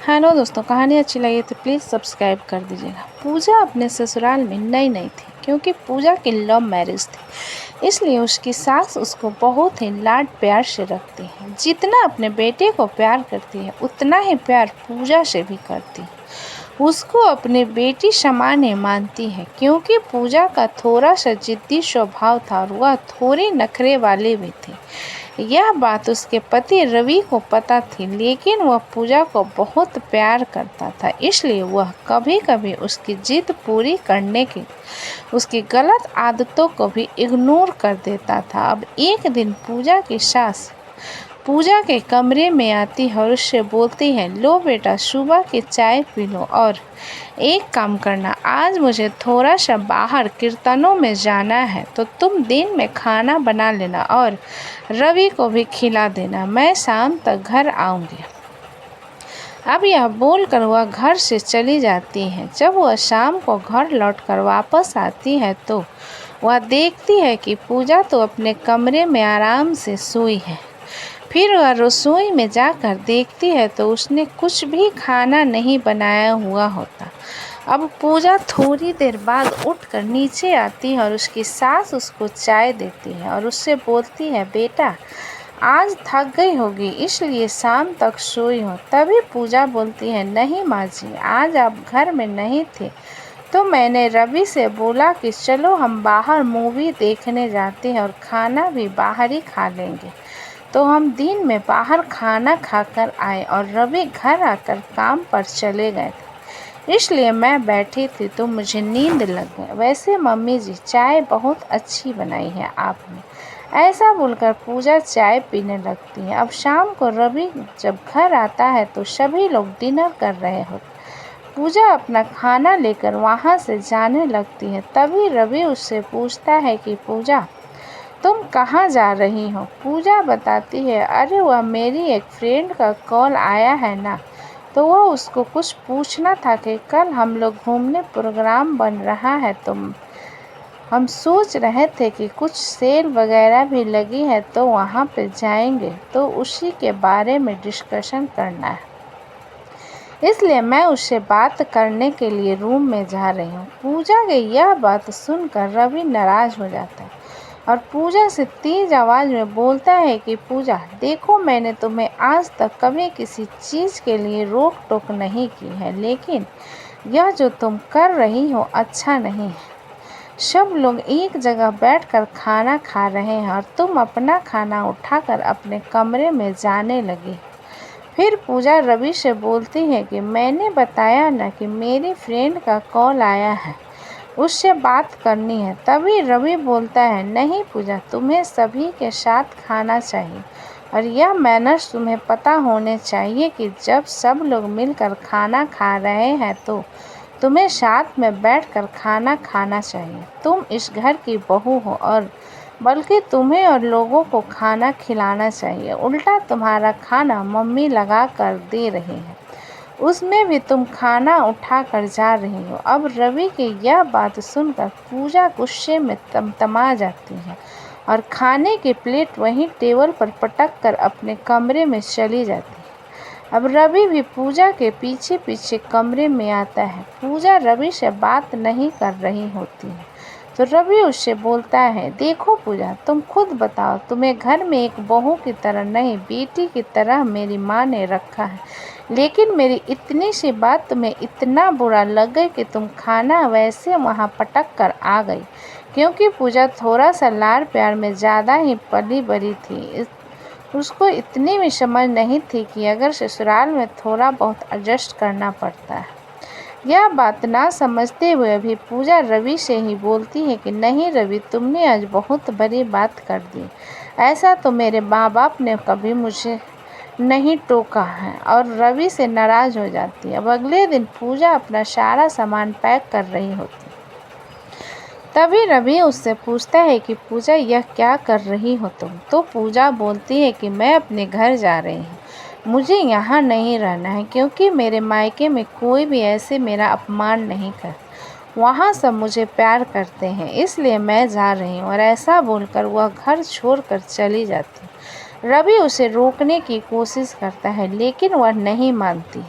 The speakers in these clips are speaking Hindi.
हेलो दोस्तों, कहानी अच्छी लगी तो प्लीज़ सब्सक्राइब कर दीजिएगा। पूजा अपने ससुराल में नई नई थी क्योंकि पूजा की लव मैरिज थी, इसलिए उसकी सास उसको बहुत ही लाड प्यार से रखती है। जितना अपने बेटे को प्यार करती है उतना ही प्यार पूजा से भी करती है। उसको अपनी बेटी समान ही मानती है क्योंकि पूजा का थोड़ा सा जिद्दी स्वभाव था और वह थोड़ी नखरे वाली भी थी। यह बात उसके पति रवि को पता थी, लेकिन वह पूजा को बहुत प्यार करता था, इसलिए वह कभी कभी उसकी जिद पूरी करने की उसकी गलत आदतों को भी इग्नोर कर देता था। अब एक दिन पूजा की सास पूजा के कमरे में आती है और उससे बोलती है, लो बेटा, सुबह की चाय पी लो और एक काम करना, आज मुझे थोड़ा सा बाहर कीर्तनों में जाना है, तो तुम दिन में खाना बना लेना और रवि को भी खिला देना। मैं शाम तक घर आऊँगी। अब यह बोलकर वह घर से चली जाती है। जब वह शाम को घर लौटकर वापस आती है तो वह देखती है कि पूजा तो अपने कमरे में आराम से सोई है। फिर वह रसोई में जाकर देखती है तो उसने कुछ भी खाना नहीं बनाया हुआ होता। अब पूजा थोड़ी देर बाद उठकर नीचे आती है और उसकी सास उसको चाय देती है और उससे बोलती है, बेटा, आज थक गई होगी इसलिए शाम तक सोई हो। तभी पूजा बोलती है, नहीं माँ जी, आज आप घर में नहीं थे तो मैंने रवि से बोला कि चलो हम बाहर मूवी देखने जाते हैं और खाना भी बाहर ही खा लेंगे। तो हम दिन में बाहर खाना खाकर आए और रवि घर आकर काम पर चले गए थे, इसलिए मैं बैठी थी तो मुझे नींद लग गई। वैसे मम्मी जी, चाय बहुत अच्छी बनाई है आपने। ऐसा बोलकर पूजा चाय पीने लगती है। अब शाम को रवि जब घर आता है तो सभी लोग डिनर कर रहे होते। पूजा अपना खाना लेकर वहाँ से जाने लगती है। तभी रवि उससे पूछता है कि पूजा, तुम कहाँ जा रही हो? पूजा बताती है, अरे वह मेरी एक फ्रेंड का कॉल आया है ना, तो वह उसको कुछ पूछना था कि कल हम लोग घूमने प्रोग्राम बन रहा है, तो हम सोच रहे थे कि कुछ सेल वगैरह भी लगी है तो वहाँ पे जाएंगे, तो उसी के बारे में डिस्कशन करना है, इसलिए मैं उससे बात करने के लिए रूम में जा रही हूँ। पूजा की यह बात सुनकर रवि नाराज हो जाता है और पूजा से तेज आवाज़ में बोलता है कि पूजा, देखो, मैंने तुम्हें आज तक कभी किसी चीज़ के लिए रोक टोक नहीं की है, लेकिन यह जो तुम कर रही हो अच्छा नहीं है। सब लोग एक जगह बैठकर खाना खा रहे हैं और तुम अपना खाना उठाकर अपने कमरे में जाने लगी। फिर पूजा रवि से बोलती है कि मैंने बताया ना कि मेरी फ्रेंड का कॉल आया है, उससे बात करनी है। तभी रवि बोलता है, नहीं पूजा, तुम्हें सभी के साथ खाना चाहिए और यह मैनर्स तुम्हें पता होने चाहिए कि जब सब लोग मिलकर खाना खा रहे हैं तो तुम्हें साथ में बैठकर खाना खाना चाहिए। तुम इस घर की बहू हो और बल्कि तुम्हें और लोगों को खाना खिलाना चाहिए। उल्टा तुम्हारा खाना मम्मी लगा कर दे रही है, उसमें भी तुम खाना उठा कर जा रही हो। अब रवि की यह बात सुनकर पूजा गुस्से में तमतमा जाती है और खाने की प्लेट वहीं टेबल पर पटक कर अपने कमरे में चली जाती है। अब रवि भी पूजा के पीछे पीछे कमरे में आता है। पूजा रवि से बात नहीं कर रही होती है तो रवि उससे बोलता है, देखो पूजा, तुम खुद बताओ, तुम्हें घर में एक बहू की तरह नहीं, बेटी की तरह मेरी माँ ने रखा है, लेकिन मेरी इतनी सी बात तुम्हें इतना बुरा लग गई कि तुम खाना वैसे वहाँ पटक कर आ गई। क्योंकि पूजा थोड़ा सा लाड़ प्यार में ज़्यादा ही पली बड़ी थी। उसको इतनी भी समझ नहीं थी कि अगर ससुराल में थोड़ा बहुत एडजस्ट करना पड़ता है। यह बात ना समझते हुए भी पूजा रवि से ही बोलती है कि नहीं रवि, तुमने आज बहुत बड़ी बात कर दी। ऐसा तो मेरे माँ बाप ने कभी मुझे नहीं टोका है, और रवि से नाराज़ हो जाती है। अब अगले दिन पूजा अपना सारा सामान पैक कर रही होती है। तभी रवि उससे पूछता है कि पूजा, यह क्या कर रही हो तुम? तो पूजा बोलती है कि मैं अपने घर जा रही हूँ, मुझे यहाँ नहीं रहना है क्योंकि मेरे मायके में कोई भी ऐसे मेरा अपमान नहीं कर, वहाँ सब मुझे प्यार करते हैं, इसलिए मैं जा रही हूँ। और ऐसा बोलकर वह घर छोड़कर चली जाती है। रवि उसे रोकने की कोशिश करता है लेकिन वह नहीं मानती।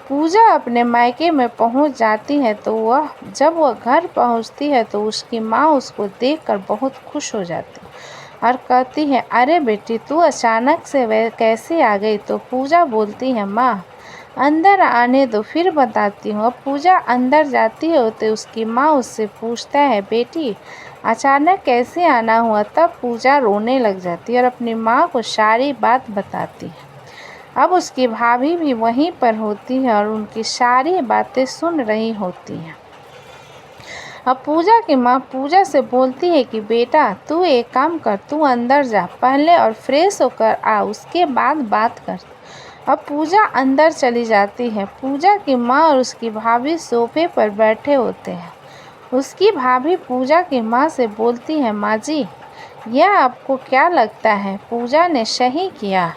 पूजा अपने मायके में पहुंच जाती है तो जब वह घर पहुंचती है तो उसकी माँ उसको देखकर बहुत खुश हो जाती है और कहती है, अरे बेटी, तू अचानक से कैसे आ गई? तो पूजा बोलती है, माँ अंदर आने दो, फिर बताती हूँ। अब पूजा अंदर जाती है तो उसकी माँ उससे पूछता है, बेटी अचानक कैसे आना हुआ? तब पूजा रोने लग जाती है और अपनी माँ को सारी बात बताती है। अब उसकी भाभी भी वहीं पर होती है और उनकी सारी बातें सुन रही होती हैं। अब पूजा की माँ पूजा से बोलती है कि बेटा तू एक काम कर, तू अंदर जा पहले और फ्रेश होकर आ, उसके बाद बात कर। अब पूजा अंदर चली जाती है। पूजा की माँ और उसकी भाभी सोफे पर बैठे होते हैं। उसकी भाभी पूजा की माँ से बोलती है, माँ जी यह आपको क्या लगता है, पूजा ने सही किया?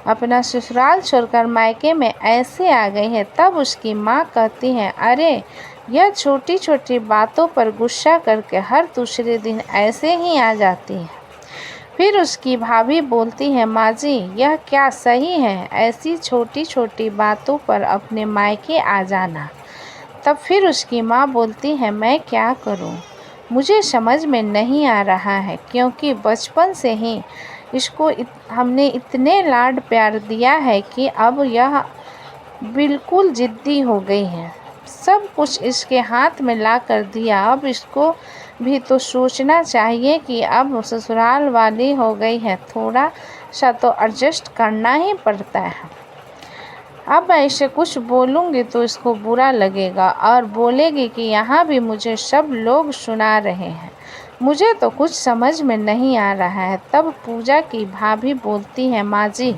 अपना ससुराल छोड़कर मायके में ऐसे आ गई है। तब उसकी माँ कहती है, अरे यह छोटी छोटी बातों पर गुस्सा करके हर दूसरे दिन ऐसे ही आ जाती है। फिर उसकी भाभी बोलती है, माँ जी यह क्या सही है, ऐसी छोटी छोटी बातों पर अपने मायके आ जाना? तब फिर उसकी माँ बोलती है, मैं क्या करूँ, मुझे समझ में नहीं आ रहा है, क्योंकि बचपन से ही इसको हमने इतने लाड प्यार दिया है कि अब यह बिल्कुल ज़िद्दी हो गई है। सब कुछ इसके हाथ में ला कर दिया, अब इसको भी तो सोचना चाहिए कि अब ससुराल वाली हो गई है, थोड़ा सा तो एडजस्ट करना ही पड़ता है। अब ऐसे कुछ बोलूँगी तो इसको बुरा लगेगा और बोलेगी कि यहाँ भी मुझे सब लोग सुना रहे हैं, मुझे तो कुछ समझ में नहीं आ रहा है। तब पूजा की भाभी बोलती है, माँ जी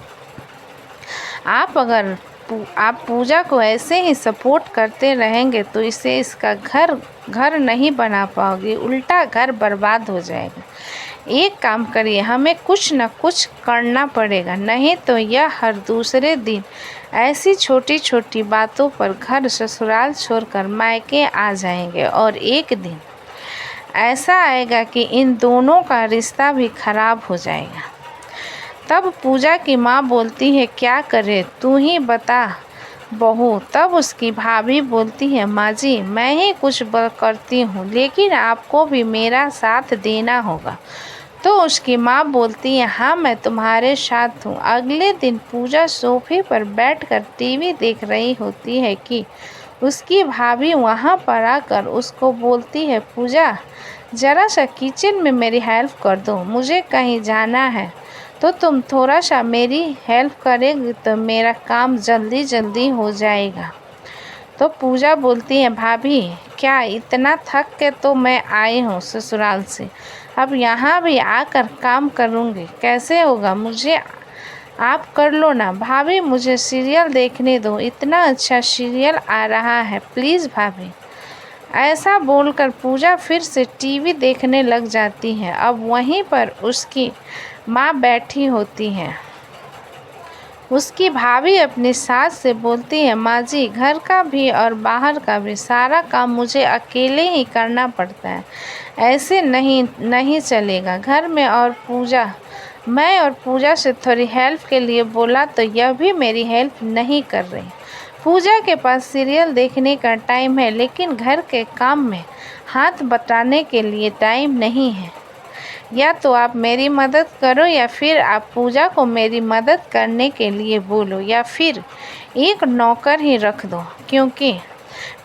आप पूजा को ऐसे ही सपोर्ट करते रहेंगे तो इसे इसका घर नहीं बना पाओगे, उल्टा घर बर्बाद हो जाएगा। एक काम करिए, हमें कुछ न कुछ करना पड़ेगा, नहीं तो यह हर दूसरे दिन ऐसी छोटी छोटी बातों पर घर ससुराल छोड़कर मायके आ जाएंगे और एक दिन ऐसा आएगा कि इन दोनों का रिश्ता भी खराब हो जाएगा। तब पूजा की माँ बोलती है, क्या करे, तू ही बता बहू। तब उसकी भाभी बोलती है, माँ जी मैं ही कुछ करती हूँ, लेकिन आपको भी मेरा साथ देना होगा। तो उसकी माँ बोलती है, हाँ मैं तुम्हारे साथ हूँ। अगले दिन पूजा सोफे पर बैठकर टीवी देख रही होती है कि उसकी भाभी वहाँ पर आकर उसको बोलती है, पूजा ज़रा सा किचन में मेरी हेल्प कर दो, मुझे कहीं जाना है, तो तुम थोड़ा सा मेरी हेल्प करेगी तो मेरा काम जल्दी जल्दी हो जाएगा। तो पूजा बोलती है, भाभी क्या इतना थक के तो मैं आई हूँ ससुराल से, अब यहाँ भी आकर काम करूँगी, कैसे होगा, मुझे आप कर लो ना। भाभी मुझे सीरियल देखने दो, इतना अच्छा सीरियल आ रहा है, प्लीज़ भाभी। ऐसा बोलकर पूजा फिर से टीवी देखने लग जाती है। अब वहीं पर उसकी माँ बैठी होती है। उसकी भाभी अपनी सास से बोलती है, माँ जी घर का भी और बाहर का भी सारा काम मुझे अकेले ही करना पड़ता है, ऐसे नहीं चलेगा घर में। और मैं और पूजा से थोड़ी हेल्प के लिए बोला तो यह भी मेरी हेल्प नहीं कर रही। पूजा के पास सीरियल देखने का टाइम है, लेकिन घर के काम में हाथ बटाने के लिए टाइम नहीं है। या तो आप मेरी मदद करो या फिर आप पूजा को मेरी मदद करने के लिए बोलो, या फिर एक नौकर ही रख दो, क्योंकि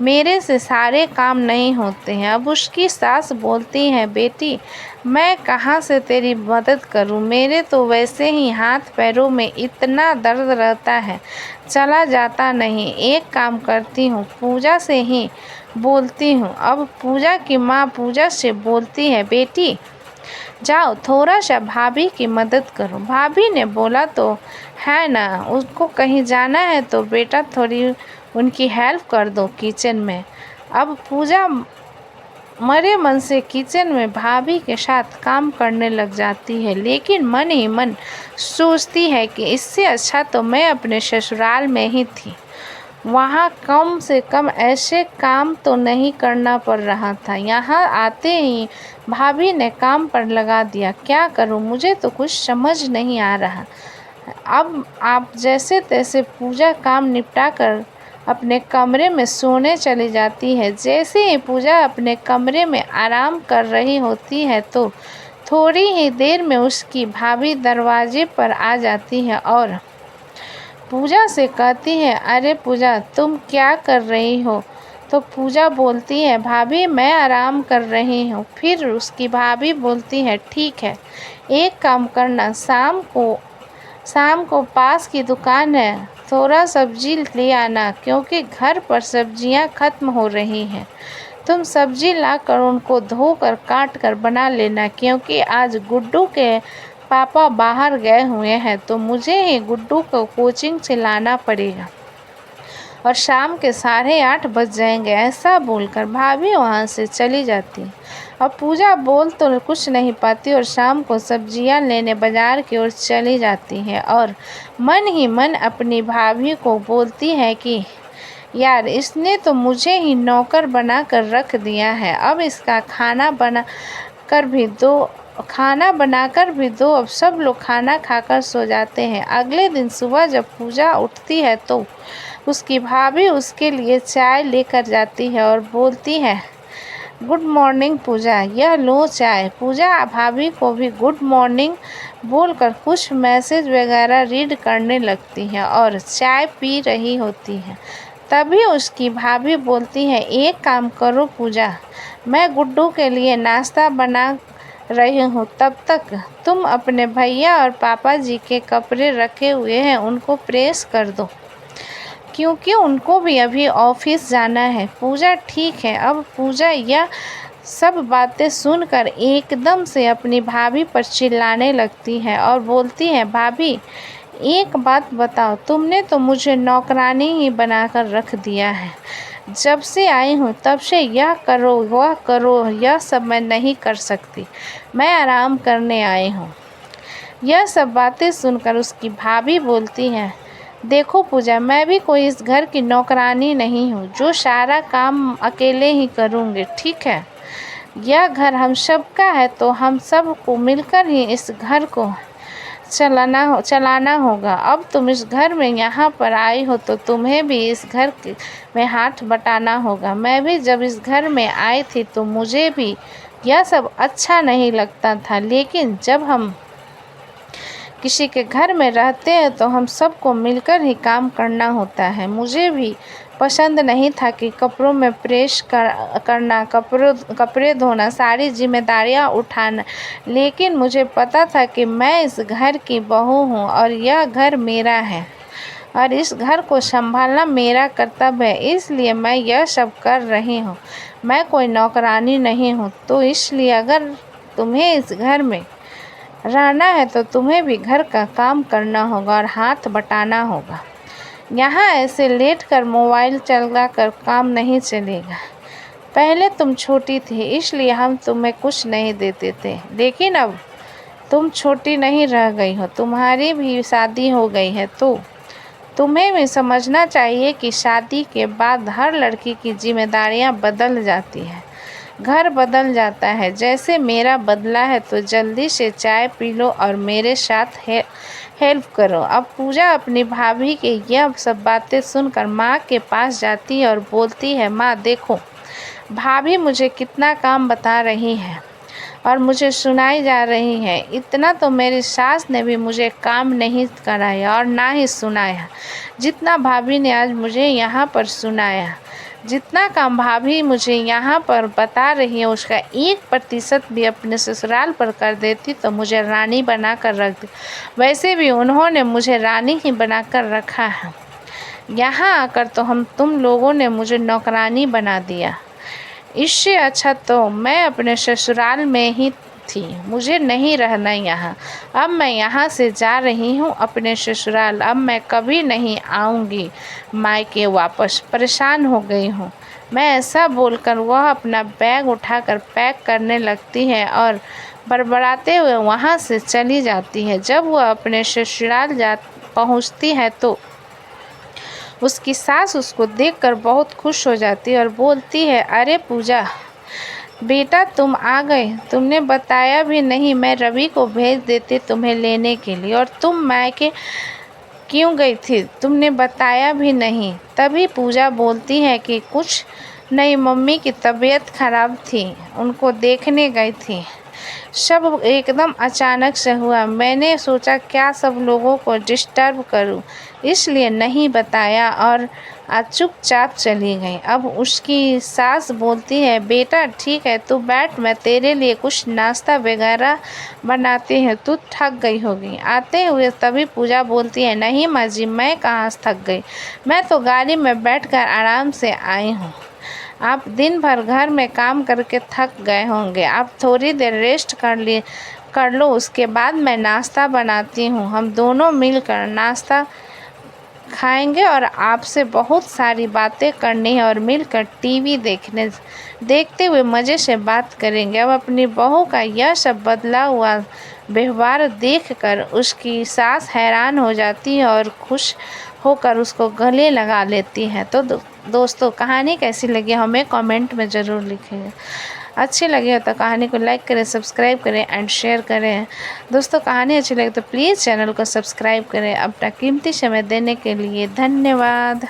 मेरे से सारे काम नहीं होते हैं। अब उसकी सास बोलती है, बेटी मैं कहाँ से तेरी मदद करूँ, मेरे तो वैसे ही हाथ पैरों में इतना दर्द रहता है, चला जाता नहीं। एक काम करती हूँ, पूजा से ही बोलती हूँ। अब पूजा की माँ पूजा से बोलती है, बेटी जाओ थोड़ा सा भाभी की मदद करो। भाभी ने बोला तो है ना, उसको कहीं जाना है तो बेटा थोड़ी उनकी हेल्प कर दो किचन में। अब पूजा मरे मन से किचन में भाभी के साथ काम करने लग जाती है, लेकिन मन ही मन सोचती है कि इससे अच्छा तो मैं अपने ससुराल में ही थी, वहाँ कम से कम ऐसे काम तो नहीं करना पड़ रहा था, यहाँ आते ही भाभी ने काम पर लगा दिया। क्या करूँ, मुझे तो कुछ समझ नहीं आ रहा। अब आप जैसे तैसे पूजा काम निपटा कर अपने कमरे में सोने चली जाती है। जैसे ही पूजा अपने कमरे में आराम कर रही होती है तो थोड़ी ही देर में उसकी भाभी दरवाजे पर आ जाती है और पूजा से कहती है, अरे पूजा, तुम क्या कर रही हो? तो पूजा बोलती है, भाभी मैं आराम कर रही हूँ। फिर उसकी भाभी बोलती है, ठीक है, एक काम करना, शाम को पास की दुकान है, थोड़ा सब्जी ले आना, क्योंकि घर पर सब्जियाँ खत्म हो रही हैं। तुम सब्जी लाकर उनको धोकर काट कर बना लेना, क्योंकि आज गुड्डू के पापा बाहर गए हुए हैं तो मुझे ही गुड्डू को कोचिंग से लाना पड़ेगा और शाम के 8:30 बज जाएंगे। ऐसा बोलकर भाभी वहाँ से चली जाती है। अब पूजा बोल तो कुछ नहीं पाती और शाम को सब्जियाँ लेने बाजार की ओर चली जाती है और मन ही मन अपनी भाभी को बोलती है कि यार, इसने तो मुझे ही नौकर बना कर रख दिया है। अब इसका खाना बनाकर भी दो। अब सब लोग खाना खाकर सो जाते हैं। अगले दिन सुबह जब पूजा उठती है तो उसकी भाभी उसके लिए चाय लेकर जाती है और बोलती है, गुड मॉर्निंग पूजा, यह लो चाय। पूजा भाभी को भी गुड मॉर्निंग बोलकर कुछ मैसेज वगैरह रीड करने लगती है और चाय पी रही होती है। तभी उसकी भाभी बोलती है, एक काम करो पूजा, मैं गुड्डू के लिए नाश्ता बना रही हूँ, तब तक तुम अपने भैया और पापा जी के कपड़े रखे हुए हैं उनको प्रेस कर दो, क्योंकि उनको भी अभी ऑफिस जाना है। पूजा ठीक है। अब पूजा यह सब बातें सुनकर एकदम से अपनी भाभी पर चिल्लाने लगती है और बोलती है, भाभी एक बात बताओ, तुमने तो मुझे नौकरानी ही बनाकर रख दिया है। जब से आई हूँ तब से यह करो वह करो, यह सब मैं नहीं कर सकती, मैं आराम करने आई हूँ। यह सब बातें सुनकर उसकी भाभी बोलती है, देखो पूजा, मैं भी कोई इस घर की नौकरानी नहीं हूँ जो सारा काम अकेले ही करूँगी, ठीक है? यह घर हम सबका है तो हम सबको मिलकर ही इस घर को चलाना होगा। अब तुम इस घर में यहाँ पर आई हो तो तुम्हें भी इस घर में हाथ बटाना होगा। मैं भी जब इस घर में आई थी तो मुझे भी यह सब अच्छा नहीं लगता था, लेकिन जब हम किसी के घर में रहते हैं तो हम सबको मिलकर ही काम करना होता है। मुझे भी पसंद नहीं था कि कपड़ों में प्रेस करना, कपड़े धोना, सारी जिम्मेदारियां उठाना, लेकिन मुझे पता था कि मैं इस घर की बहू हूँ और यह घर मेरा है और इस घर को संभालना मेरा कर्तव्य है, इसलिए मैं यह सब कर रही हूँ। मैं कोई नौकरानी नहीं हूँ। तो इसलिए अगर तुम्हें इस घर में रहना है तो तुम्हें भी घर का काम करना होगा और हाथ बटाना होगा। यहाँ ऐसे लेटकर मोबाइल चलाकर काम नहीं चलेगा। पहले तुम छोटी थी इसलिए हम तुम्हें कुछ नहीं देते थे, लेकिन अब तुम छोटी नहीं रह गई हो, तुम्हारी भी शादी हो गई है, तो तुम्हें भी समझना चाहिए कि शादी के बाद हर लड़की की जिम्मेदारियाँ बदल जाती हैं, घर बदल जाता है। जैसे मेरा बदला है, तो जल्दी से चाय पी लो और मेरे साथ हेल्प करो। अब पूजा अपनी भाभी के यह सब बातें सुनकर माँ के पास जाती है और बोलती है, माँ देखो, भाभी मुझे कितना काम बता रही है और मुझे सुनाई जा रही है। इतना तो मेरी सास ने भी मुझे काम नहीं कराया और ना ही सुनाया जितना भाभी ने आज मुझे यहाँ पर सुनाया। जितना काम भाभी मुझे यहाँ पर बता रही है उसका 1% भी अपने ससुराल पर कर देती तो मुझे रानी बना कर रख दी। वैसे भी उन्होंने मुझे रानी ही बना कर रखा है, यहाँ आकर तो तुम लोगों ने मुझे नौकरानी बना दिया। इससे अच्छा तो मैं अपने ससुराल में ही थी, मुझे नहीं रहना यहाँ। अब मैं यहाँ से जा रही हूँ अपने ससुराल, अब मैं कभी नहीं आऊँगी मायके वापस, परेशान हो गई हूँ मैं। ऐसा बोलकर वह अपना बैग उठाकर पैक करने लगती है और बड़बड़ाते हुए वहाँ से चली जाती है। जब वह अपने ससुराल पहुँचती है तो उसकी सास उसको देखकर बहुत खुश हो जाती है और बोलती है, अरे पूजा बेटा, तुम आ गए, तुमने बताया भी नहीं, मैं रवि को भेज देती तुम्हें लेने के लिए और तुम मायके क्यों गई थी? तुमने बताया भी नहीं। तभी पूजा बोलती है कि कुछ नहीं, मम्मी की तबीयत खराब थी, उनको देखने गई थी। सब एकदम अचानक से हुआ। मैंने सोचा क्या सब लोगों को डिस्टर्ब करूं, इसलिए नहीं बताया और चुपचाप चली गई। अब उसकी सास बोलती है, बेटा ठीक है, तू बैठ, मैं तेरे लिए कुछ नाश्ता वगैरह बनाती हूँ, तू थक गई होगी। आते हुए तभी पूजा बोलती है, नहीं माँ जी, मैं कहाँ थक गई, मैं तो गाड़ी में बैठकर आराम से आई हूँ। आप दिन भर घर में काम करके थक गए होंगे, आप थोड़ी देर रेस्ट कर लो, उसके बाद मैं नाश्ता बनाती हूँ। हम दोनों मिलकर नाश्ता खाएंगे और आपसे बहुत सारी बातें करनी है और मिलकर टीवी देखते हुए मज़े से बात करेंगे। अब अपनी बहू का यह सब बदला हुआ व्यवहार देखकर उसकी सास हैरान हो जाती है और खुश होकर उसको गले लगा लेती है। तो दोस्तों, कहानी कैसी लगी हमें कमेंट में ज़रूर लिखिएगा। अच्छी लगी हो तो कहानी को लाइक करें, सब्सक्राइब करें एंड शेयर करें। दोस्तों, कहानी अच्छी लगी तो प्लीज़ चैनल को सब्सक्राइब करें। अपना कीमती समय देने के लिए धन्यवाद।